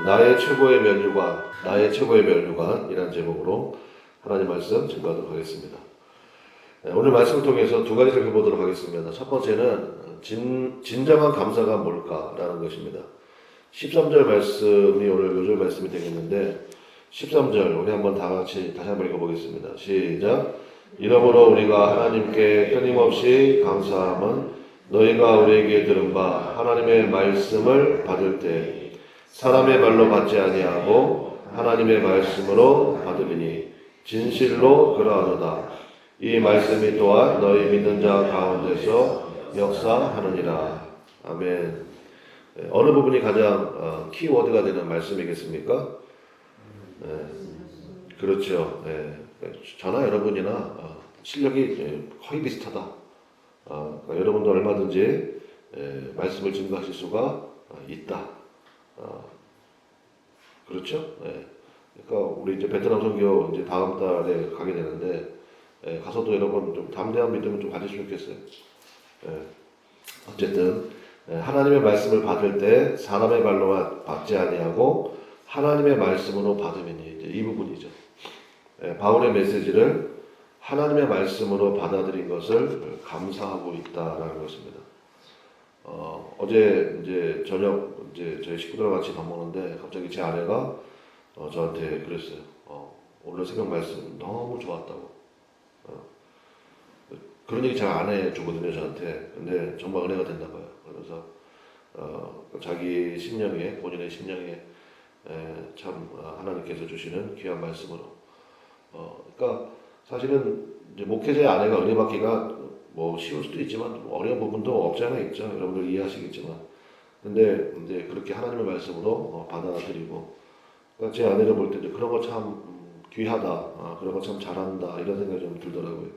나의 최고의 면류관, 나의 최고의 면류관이라는 제목으로 하나님 말씀 증거하도록 하겠습니다. 오늘 말씀을 통해서 두 가지 살펴보도록 하겠습니다. 첫 번째는 진정한 감사가 뭘까라는 것입니다. 13절 말씀이 오늘 요절 말씀이 되겠는데 13절 우리 한번 다 같이 다시 한번 읽어보겠습니다. 시작. 이러므로 우리가 하나님께 끊임없이 감사함은 너희가 우리에게 들은 바 하나님의 말씀을 받을 때 사람의 말로 받지 아니하고 하나님의 말씀으로 받으리니 진실로 그러하도다. 이 말씀이 또한 너희 믿는 자 가운데서 역사하느니라. 아멘. 어느 부분이 가장 키워드가 되는 말씀이겠습니까? 그렇죠. 저나 여러분이나 실력이 거의 비슷하다. 그러니까 여러분도 얼마든지 말씀을 증거하실 수가 있다. 그렇죠? 그러니까 우리 이제 베트남 선교 이제 다음 달에 가게 되는데 가서도 여러분 좀 담대한 믿음을 좀 가지시면 좋겠어요. 어쨌든 하나님의 말씀을 받을 때 사람의 말로만 받지 아니하고 하나님의 말씀으로 받으면 이제 이 부분이죠. 바울의 메시지를 하나님의 말씀으로 받아들인 것을 감사하고 있다라는 것입니다. 어제 이제 저녁 이제 저희 식구들과 같이 밥 먹는데 갑자기 제 아내가 저한테 그랬어요. 오늘 새벽 말씀 너무 좋았다고. 그런 얘기 잘 안 해주거든요 저한테. 근데 정말 은혜가 됐나 봐요. 그러면서 자기 심령에 본인의 심령에 참 하나님께서 주시는 귀한 말씀으로. 그러니까 사실은 이제 목회자의 아내가 은혜 받기가 뭐 쉬울 수도 있지만 어려운 부분도 없지 않아 있죠. 여러분들 이해하시겠지만. 근데 이제 그렇게 하나님의 말씀으로 받아들이고, 그러니까 제 아내를 볼 때 그런 거 참 귀하다, 그런 거 참 잘한다 이런 생각이 좀 들더라고요.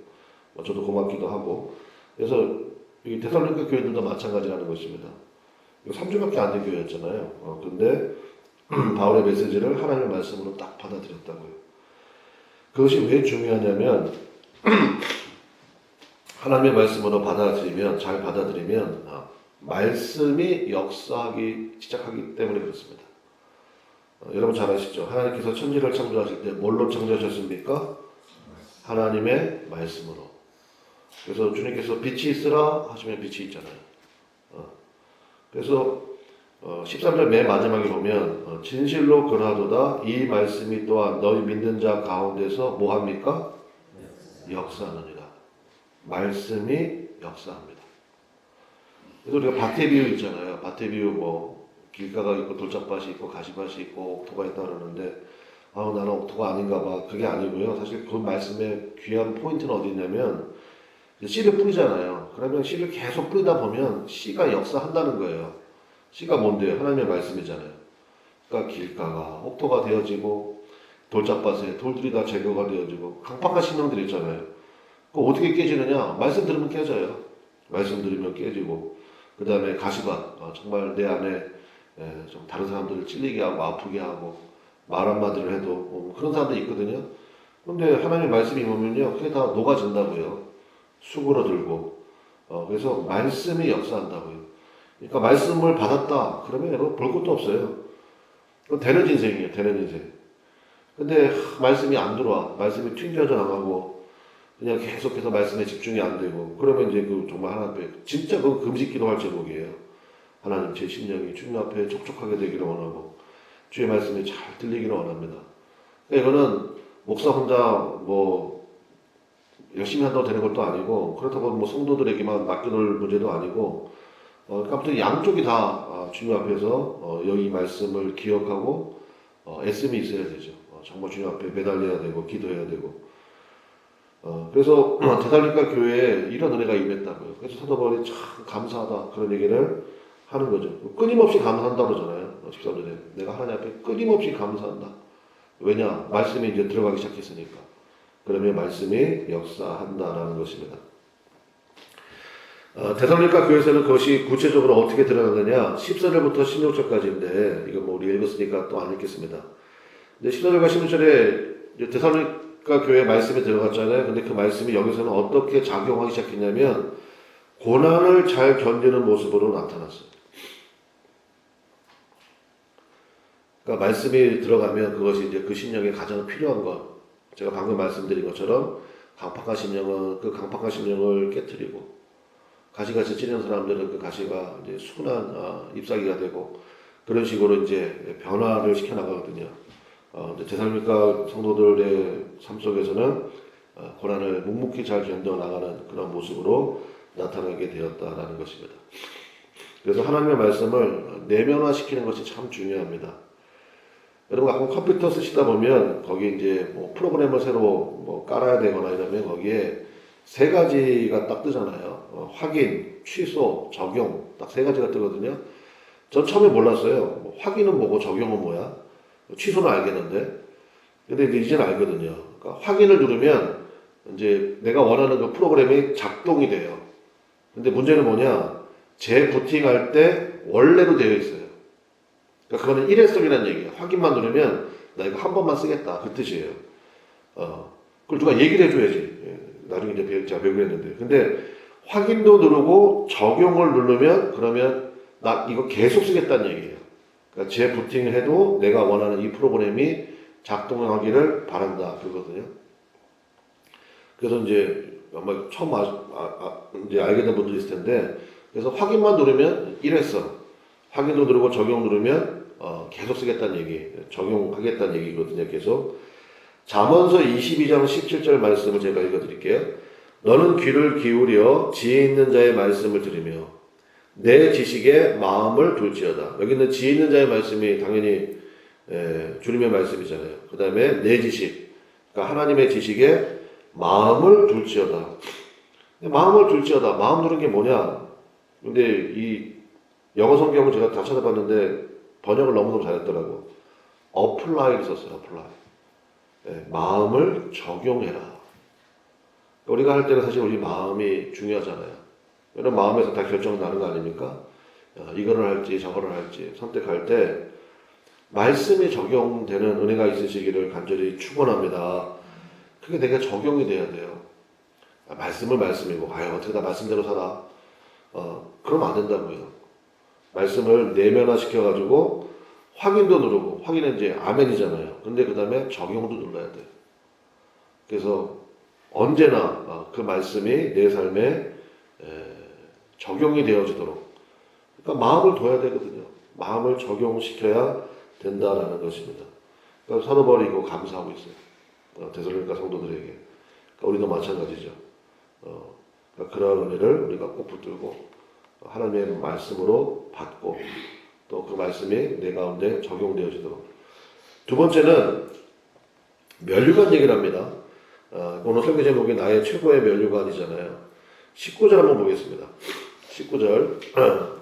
저도 고맙기도 하고. 그래서 이 데살로니가 교회들도 마찬가지라는 것입니다. 3주밖에 안 된 교회였잖아요. 근데 바울의 메시지를 하나님의 말씀으로 딱 받아들였다고요. 그것이 왜 중요하냐면 하나님의 말씀으로 받아들이면 잘 받아들이면 말씀이 역사하기 시작하기 때문에 그렇습니다. 여러분 잘 아시죠? 하나님께서 천지를 창조하실 때 뭘로 창조하셨습니까? 하나님의 말씀으로. 그래서 주님께서 빛이 있으라 하시면 빛이 있잖아요. 그래서 13절 맨 마지막에 보면 진실로 그러하도다. 이 말씀이 또한 너희 믿는 자 가운데서 뭐합니까? 역사하느니라. 말씀이 역사합니다. 그래서 우리가 밭의 비유 있잖아요. 밭의 비유 뭐 길가가 있고 돌짝밭이 있고 가시밭이 있고 옥토가 있다 그러는데 나는 옥토가 아닌가 봐. 그게 아니고요. 사실 그 말씀의 귀한 포인트는 어디 있냐면 씨를 뿌리잖아요. 그러면 씨를 계속 뿌리다 보면 씨가 역사한다는 거예요. 씨가 뭔데요? 하나님의 말씀이잖아요. 그러니까 길가가 옥토가 되어지고 돌짝밭에 돌들이 다 제거가 되어지고 강팍한 신령들이 있잖아요. 그거 어떻게 깨지느냐? 말씀 들으면 깨져요. 말씀 들으면 깨지고 그 다음에 가시밭 정말 내 안에 좀 다른 사람들을 찔리게 하고 아프게 하고 말 한마디를 해도 뭐 그런 사람들이 있거든요. 근데 하나님의 말씀이 오면요 그게 다 녹아진다고요. 수그러들고 그래서 말씀이 역사한다고요. 그러니까 말씀을 받았다 그러면 여러분 볼 것도 없어요. 그건 되는 인생이에요. 되는 인생. 근데 말씀이 안 들어와. 말씀이 튕겨져 나가고 그냥 계속해서 말씀에 집중이 안 되고 그러면 이제 그 정말 하나님 앞에 진짜 그 금식 기도할 제목이에요. 하나님 제 심령이 주님 앞에 촉촉하게 되기를 원하고 주의 말씀이 잘 들리기를 원합니다. 그러니까 이거는 목사 혼자 뭐 열심히 한다고 되는 것도 아니고 그렇다고 뭐 성도들에게만 맡겨놓을 문제도 아니고 그러니까 양쪽이 다 주님 앞에서 여기 말씀을 기억하고 애씀이 있어야 되죠. 정말 주님 앞에 매달려야 되고 기도해야 되고 그래서 데살로니가 교회에 이런 은혜가 임했다고요. 그래서 사도 바울이 참 감사하다 그런 얘기를 하는 거죠. 끊임없이 감사한다 그러잖아요. 13절에 내가 하나님 앞에 끊임없이 감사한다. 왜냐? 말씀이 이제 들어가기 시작했으니까. 그러면 말씀이 역사한다라는 것입니다. 데살로니가 교회에서는 그것이 구체적으로 어떻게 드러나느냐 14절부터 16절까지인데 이거 뭐 우리 읽었으니까 또 안 읽겠습니다. 근데 14절과 16절에 데살로니가 교회 말씀에 들어갔잖아요. 근데 그 말씀이 여기서는 어떻게 작용하기 시작했냐면 고난을 잘 견디는 모습으로 나타났어요. 그러니까 말씀이 들어가면 그것이 이제 그 심령에 가장 필요한 것. 제가 방금 말씀드린 것처럼 강팍한 심령은 그 강팍한 심령을 깨뜨리고 가시같이 찌르는 사람들은 그 가시가 이제 순한 잎사귀가 되고 그런 식으로 이제 변화를 시켜 나가거든요. 이제 데살로니가 성도들의 삶 속에서는 고난을 묵묵히 잘 견뎌 나가는 그런 모습으로 나타나게 되었다라는 것입니다. 그래서 하나님의 말씀을 내면화시키는 것이 참 중요합니다. 여러분 가끔 컴퓨터 쓰시다 보면 거기 이제 뭐 프로그램을 새로 뭐 깔아야 되거나 이러면 거기에 세 가지가 딱 뜨잖아요. 확인, 취소, 적용 딱 세 가지가 뜨거든요. 전 처음에 몰랐어요. 뭐 확인은 뭐고 적용은 뭐야? 취소는 알겠는데. 근데 이제는 알거든요. 그러니까 확인을 누르면 이제 내가 원하는 그 프로그램이 작동이 돼요. 근데 문제는 뭐냐? 재부팅할 때 원래로 되어 있어요. 그러니까 그거는 일회성이라는 얘기예요. 확인만 누르면 나 이거 한 번만 쓰겠다 그 뜻이에요. 그걸 누가 얘기를 해줘야지. 나중에 이제 제가 배우게 했는데. 근데 확인도 누르고 적용을 누르면 그러면 나 이거 계속 쓰겠다는 얘기예요. 그러니까 재부팅을 해도 내가 원하는 이 프로그램이 작동하기를 바란다 그거거든요. 그래서 이제 아마 처음 이제 알게 된 분들이 있을 텐데 그래서 확인만 누르면 일회성, 확인도 누르고 적용 누르면 계속 쓰겠다는 얘기, 적용하겠다는 얘기거든요. 계속. 잠언서 22장 17절 말씀을 제가 읽어드릴게요. 너는 귀를 기울여 지혜 있는 자의 말씀을 들으며 내 지식에 마음을 둘지어다. 여기는 지혜 있는 자의 말씀이 당연히 주님의 말씀이잖아요. 그 다음에 내 지식, 그러니까 하나님의 지식에 마음을 둘지어다. 마음을 둘지어다. 마음 두는 게 뭐냐? 근데 이 영어 성경을 제가 다 찾아봤는데 번역을 너무너무 잘했더라고. apply를 썼어요. apply. 마음을 적용해라. 우리가 할 때는 사실 우리 마음이 중요하잖아요. 여러분 마음에서 다 결정 나는 거 아닙니까? 이거를 할지 저거를 할지 선택할 때 말씀이 적용되는 은혜가 있으시기를 간절히 축원합니다. 그게 내가 적용이 돼야 돼요. 말씀을 말씀이고 어떻게 다 말씀대로 살아. 그러면 안 된다고요. 말씀을 내면화 시켜가지고 확인도 누르고 확인은 이제 아멘이잖아요. 근데 그 다음에 적용도 눌러야 돼요. 그래서 언제나 그 말씀이 내 삶에 적용이 되어지도록 그러니까 마음을 둬야 되거든요. 마음을 적용시켜야 된다라는 것입니다. 그러니까 사도 바울이 이거 감사하고 있어요. 데살로니가 성도들에게. 그러니까 우리도 마찬가지죠. 그러니까 그러한 은혜를 우리가 꼭 붙들고 하나님의 말씀으로 받고 또 그 말씀이 내 가운데 적용되어지도록. 두 번째는 면류관 얘기를 합니다. 오늘 설교 제목이 나의 최고의 면류관이잖아요. 19절 한번 보겠습니다. 19절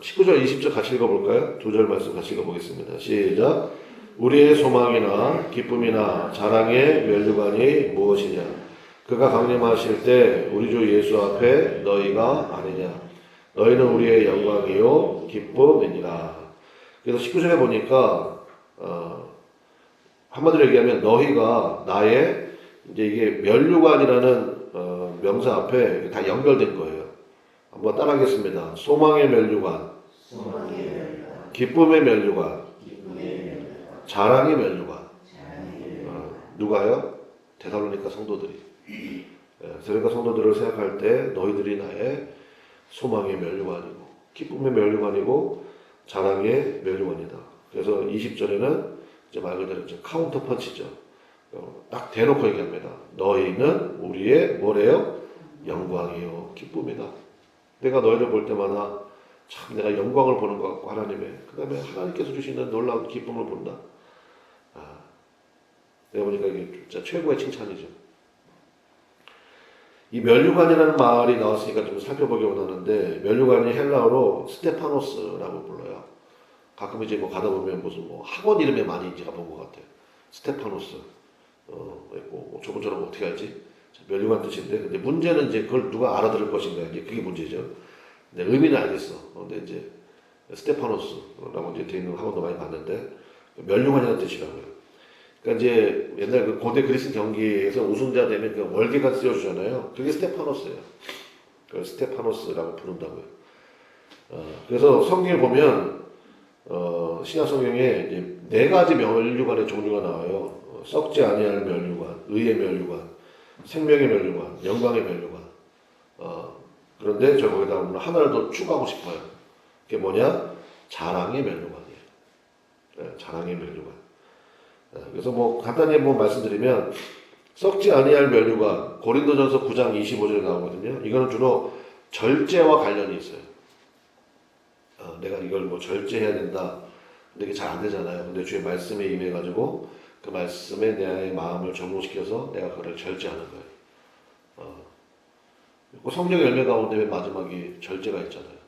20절 같이 읽어볼까요? 두 절 말씀 같이 읽어보겠습니다. 시작. 우리의 소망이나 기쁨이나 자랑의 면류관이 무엇이냐? 그가 강림하실 때 우리 주 예수 앞에 너희가 아니냐? 너희는 우리의 영광이요 기쁨이니라. 그래서 19절에 보니까 한마디로 얘기하면 너희가 나의 이제 이게 면류관이라는 명사 앞에 다 연결된 거예요. 한번 따라하겠습니다. 소망의 면류관, 기쁨의 면류관, 자랑의 면류관. 누가요? 데살로니가 성도들이. 데살로니가 성도들을 생각할 때 너희들이 나의 소망의 면류관이고 기쁨의 면류관이고 자랑의 면류관이다. 그래서 20절에는 이제 말 그대로 이제 카운터 펀치죠. 딱 대놓고 얘기합니다. 너희는 우리의 뭐래요? 영광이요 기쁨이다. 내가 너희를 볼 때마다 참 내가 영광을 보는 것 같고 하나님의 그 다음에 하나님께서 주시는 놀라운 기쁨을 본다. 내가 보니까 이게 진짜 최고의 칭찬이죠. 이 면류관이라는 말이 나왔으니까 좀 살펴보기 원하는데 면류관이 헬라어로 스테파노스라고 불러요. 가끔 이제 뭐 가다 보면 무슨 뭐 학원 이름에 많이 이제 가본 것 같아요. 스테파노스. 저번처럼 어떻게 알지? 면류관 뜻인데 근데 문제는 이제 그걸 누가 알아들을 것인가 이제 그게 문제죠. 근데 의미는 알겠어. 근데 이제 스테파노스라고 이제 되어 있는 학원도 많이 봤는데 면류관이라는 뜻이라고요. 그러니까 이제 옛날 그 고대 그리스 경기에서 우승자 되면 그 월계관 씌워주잖아요. 그게 스테파노스예요. 그걸 스테파노스라고 부른다고요. 그래서 성경에 보면 신약 성경에 이제 네 가지 면류관의 종류가 나와요. 썩지 아니할 면류관, 의의 면류관, 생명의 면류관, 영광의 면류관. 그런데 저 거기다 오늘 하나를 더 추가하고 싶어요. 그게 뭐냐? 자랑의 면류관이에요. 네, 자랑의 면류관. 그래서 뭐 간단히 한번 말씀드리면 썩지 아니할 면류관 고린도전서 9장 25절에 나오거든요. 이거는 주로 절제와 관련이 있어요. 내가 이걸 뭐 절제해야 된다. 근데 이게 잘 안 되잖아요. 근데 주의 말씀에 임해가지고 그 말씀에 내 마음을 적용시켜서 내가 그걸 절제하는 거예요. 그 성령의 열매 가운데 마지막이 절제가 있잖아요.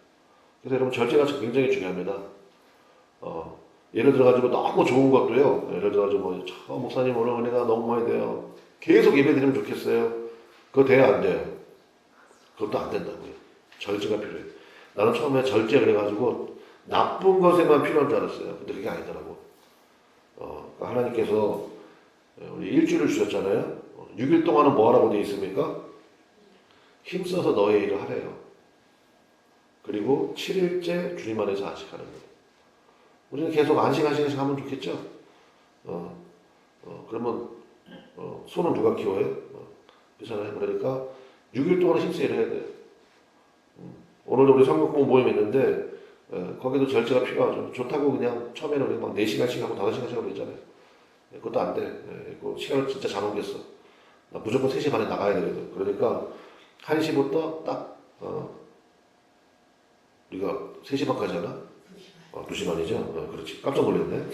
그래서 여러분 절제가 굉장히 중요합니다. 예를 들어가지고 너무 좋은 것도요. 예를 들어가지고 목사님 오늘 은혜가 너무 많이 돼요. 계속 예배 드리면 좋겠어요. 그거 돼야 안 돼요. 그것도 안 된다고요. 절제가 필요해요. 나는 처음에 절제 그래가지고 나쁜 것에만 필요한 줄 알았어요. 근데 그게 아니더라고. 하나님께서 우리 일주일을 주셨잖아요. 6일 동안은 뭐 하라고 되어 있습니까? 힘써서 너의 일을 하래요. 그리고 7일째 주님 안에서 안식하는 거예요. 우리는 계속 안식 하면 좋겠죠? 그러면 소는 누가 키워요? 그렇잖아요. 그러니까 6일 동안 힘써 일해야 돼요. 오늘도 우리 성경공부 모임 있는데 거기도 절제가 필요하죠. 좋다고 그냥 처음에는 우리 막 4시간씩 하고 5시간씩 하고 그랬잖아요. 그것도 안 돼. 그 시간을 진짜 잘 옮겼어. 나 무조건 3시 반에 나가야 되거든. 그러니까 1시부터 딱 우리가 3시 반까지 하나? 2시 반이죠? 그렇지. 깜짝 놀랐네.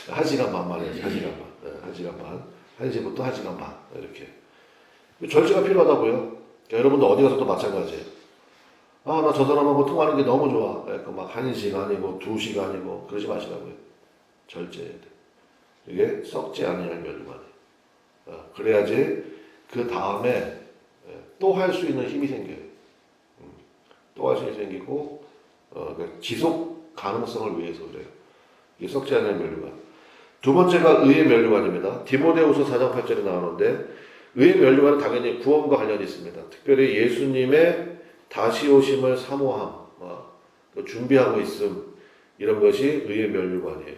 1시간 반 말이야지. 1시간 반. 1시간 반. 1시부터 1시간 반. 이렇게. 절제가 필요하다고요. 여러분도 어디 가서도 마찬가지예요. 나 저 사람하고 통화하는 게 너무 좋아. 막 1시간이고 2시간이고 그러지 마시라고요. 절제해야 돼. 이게 썩지 아니할 면류관이에요. 그래야지 그 다음에 또 할 수 있는 힘이 생겨요. 또 할 수 있는 힘이 생기고 지속 가능성을 위해서 그래요. 이게 썩지 않을 면류관. 두 번째가 의의 면류관입니다. 디모데후서 4장 8절에 나오는데 의의 면류관은 당연히 구원과 관련이 있습니다. 특별히 예수님의 다시 오심을 사모함, 준비하고 있음 이런 것이 의의 면류관이에요.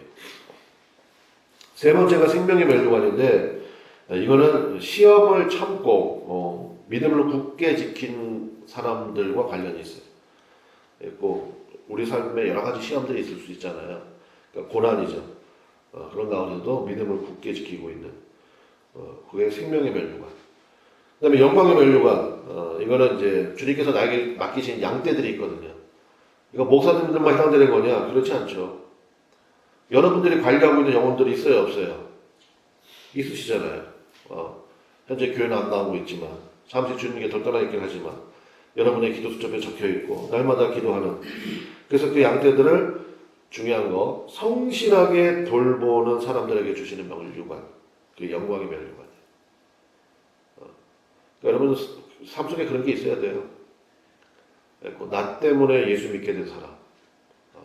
세 번째가 생명의 면류관인데 이거는 시험을 참고 믿음을 굳게 지킨 사람들과 관련이 있어요. 우리 삶에 여러 가지 시험들이 있을 수 있잖아요. 그러니까 고난이죠. 그런 가운데도 믿음을 굳게 지키고 있는 그게 생명의 면류관. 그다음에 영광의 면류관. 이거는 이제 주님께서 나에게 맡기신 양떼들이 있거든요. 이거 목사님들만 해당되는 거냐? 그렇지 않죠. 여러분들이 관리하고 있는 영혼들이 있어요, 없어요? 있으시잖아요. 현재 교회는 안 나오고 있지만 잠시 주님께 덜떠나 있긴 하지만 여러분의 기도 수첩에 적혀 있고 날마다 기도하는. 그래서 그 양떼들을 중요한 거 성실하게 돌보는 사람들에게 주시는 면류관, 그 영광의 면류관이에요. 그러니까 여러분 삶 속에 그런 게 있어야 돼요. 나 때문에 예수 믿게 된 사람,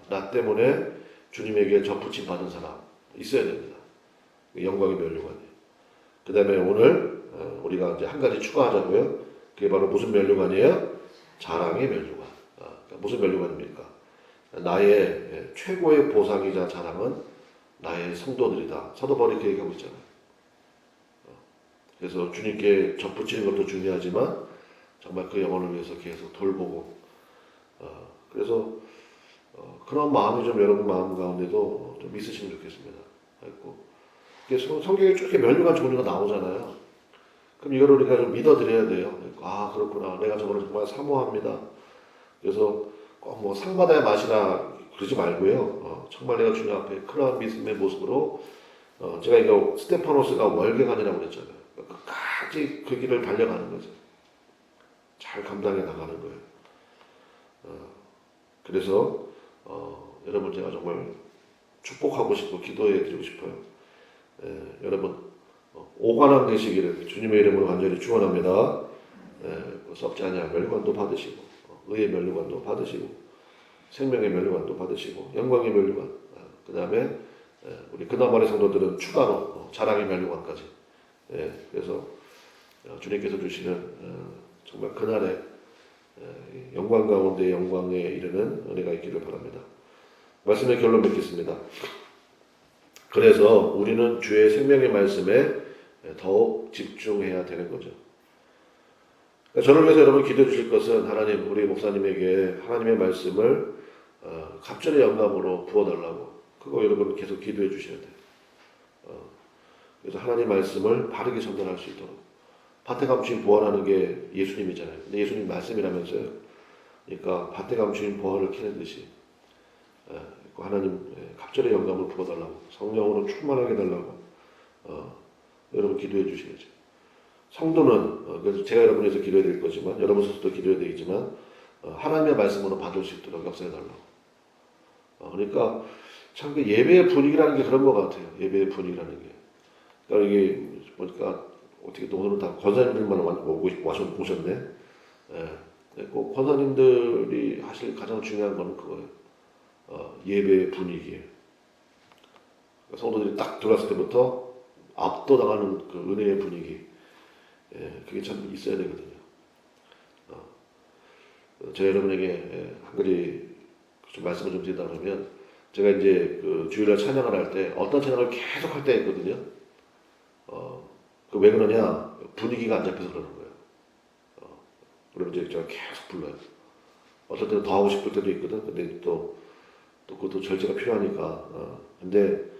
나 때문에 주님에게 접붙임 받은 사람 있어야 됩니다. 영광의 면류관이에요. 그 다음에 오늘 우리가 이제 한 가지 추가하자고요. 그게 바로 무슨 면류관이에요? 자랑의 면류관. 그러니까 무슨 면류관입니까? 나의 최고의 보상이자 자랑은 나의 성도들이다. 사도 바울이 그 얘기하고 있잖아요. 그래서 주님께 접붙이는 것도 중요하지만 정말 그 영혼을 위해서 계속 돌보고 그래서 그런 마음이 좀 여러분 마음 가운데도 좀 있으시면 좋겠습니다. 그래서 성경에 쭉 이렇게 면류관 종류가 나오잖아요. 그럼 이걸 우리가 좀 믿어드려야 돼요. 그렇구나. 내가 저거를 정말 사모합니다. 그래서 꼭 뭐 상 받아야 마시라 그러지 말고요. 정말 내가 주님 앞에 그러한 믿음의 모습으로 제가 이거 스테파노스가 월계관이라고 그랬잖아요. 끝까지 그 길을 달려가는 거죠. 잘 감당해 나가는 거예요. 그래서 여러분 제가 정말 축복하고 싶고 기도해 드리고 싶어요. 여러분 오관왕 되시기를 주님의 이름으로 간절히 축원합니다. 썩지 아니할 면류관도 받으시고 의의 면류관도 받으시고 생명의 면류관도 받으시고 영광의 면류관 그 다음에 우리 그나마리 성도들은 추가로 자랑의 면류관까지 그래서 주님께서 주시는 정말 그날에 영광 가운데 영광에 이르는 은혜가 있기를 바랍니다. 말씀의 결론 맺겠습니다. 그래서 우리는 주의 생명의 말씀에 더욱 집중해야 되는 거죠. 저를 위해서 여러분 기도해 주실 것은 하나님, 우리 목사님에게 하나님의 말씀을 갑절의 영감으로 부어달라고, 그거 여러분 계속 기도해 주셔야 돼요. 그래서 하나님 말씀을 바르게 전달할 수 있도록. 밭에 감추인 보화라는 게 예수님이잖아요. 근데 예수님 말씀이라면서요. 그러니까 밭에 감추인 보화를 캐내듯이 하나님 갑절의 영감을 부어달라고, 성령으로 충만하게 해달라고 여러분 기도해 주셔야죠. 성도는 그래서 제가 여러분에서 기도해야 될 거지만 여러분 스스로도 기도해야 되겠지만 하나님의 말씀으로 받을 수 있도록 역사해 달라고. 그러니까 참 그 예배의 분위기라는 게 그런 것 같아요. 예배의 분위기라는 게. 그러니까 이게 보니까 어떻게 또 오늘은 다 권사님들만 오셨네. 꼭 권사님들이 하실 가장 중요한 거는 그거예요. 예배의 분위기예요. 성도들이 딱 들어갔을 때부터 압도당하는 그 은혜의 분위기. 그게 참 있어야 되거든요. 제가 여러분에게 한 가지 좀 말씀을 좀 드리다 보면, 제가 이제 그 주일날 찬양을 할 때 어떤 찬양을 계속 할 때 있거든요. 그 왜 그러냐? 분위기가 안 잡혀서 그러는 거예요. 그러면 이제 제가 계속 불러요. 어떨 때는 더 하고 싶을 때도 있거든. 근데 또 그것도 절제가 필요하니까. 근데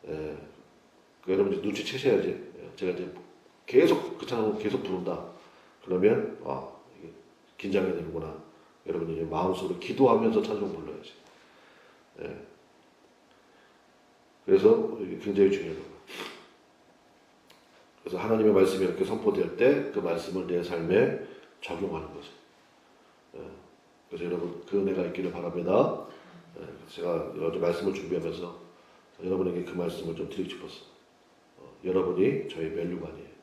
그 여러분 이제 눈치채셔야지. 제가 이제 계속 그 찬양을 계속 부른다. 그러면 이게 긴장이 되는구나. 여러분이 이제 마음속으로 기도하면서 찬송 불러야지. 그래서 이게 굉장히 중요해요. 그래서 하나님의 말씀이 이렇게 선포될 때 그 말씀을 내 삶에 적용하는 거죠. 그래서 여러분 그 은혜가 있기를 바랍니다. 제가 어제 말씀을 준비하면서 여러분에게 그 말씀을 좀 드리고 싶었어요. 여러분이 저의 면류관이에요.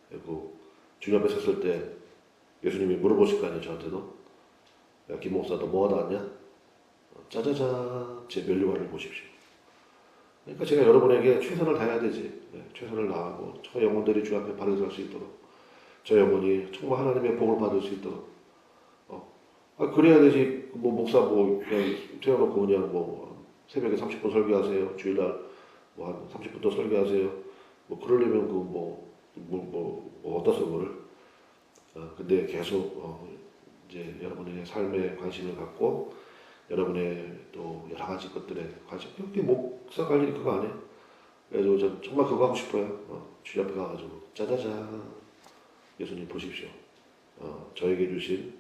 그리고 주님 앞에 섰을 때 예수님이 물어보실 거 아니에요, 저한테도. 야, 김 목사 너 뭐 하다 왔냐? 짜자잔, 제 면류관을 보십시오. 그러니까 제가 여러분에게 최선을 다해야 되지. 최선을 다하고 저 영혼들이 주 앞에 바르게 설 수 있도록, 저 영혼이 정말 하나님의 복을 받을 수 있도록. 그래야 되지. 뭐 목사 그냥 세워놓고 그냥 새벽에 30분 설교하세요. 주일날 한 30분 더 설교하세요. 그러려면 어디다 그거를. 근데 계속 이제 여러분의 삶에 관심을 갖고 여러분의 또 여러 가지 것들에 관심. 그게 목사 갈 일이 그거 안 해. 그래서 전 정말 그거 하고 싶어요. 주님 앞에 가가지고 짜자잔, 예수님 보십시오. 저에게 주신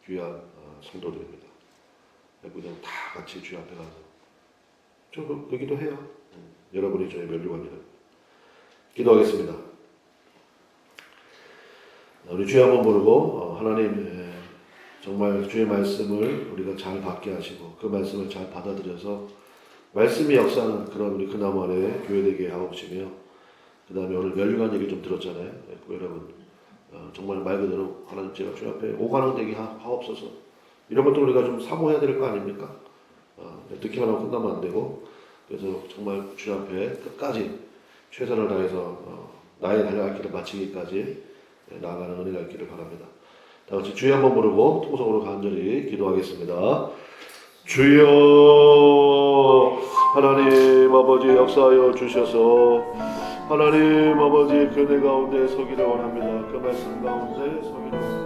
귀한 성도들입니다. 그냥 다 같이 주님 앞에 가서 저 여기도 해요. 여러분이 저의 면류관이라. 기도하겠습니다. 우리 주여 한번 부르고 하나님, 정말 주의 말씀을 우리가 잘 받게 하시고 그 말씀을 잘 받아들여서 말씀이 역사하는 그런 우리 그나마 안에 교회 되게 하옵시며, 그 다음에 오늘 면류관 얘기 좀 들었잖아요. 여러분 정말 말 그대로 하나님 제가 주 앞에 오가는 되게 하옵소서. 이런 것도 우리가 좀 사모해야 될 거 아닙니까? 듣기만 하고 끝나면 안 되고, 그래서 정말 주 앞에 끝까지 최선을 다해서 나의 달려갈 길을 마치기까지 나아가는 은혜가 있기를 바랍니다. 다 같이 주여 한번 부르고 통성으로 간절히 기도하겠습니다. 주여, 하나님 아버지 역사하여 주셔서 하나님 아버지 그네 가운데 서기를 원합니다. 그 말씀 가운데 서기를 원합니다.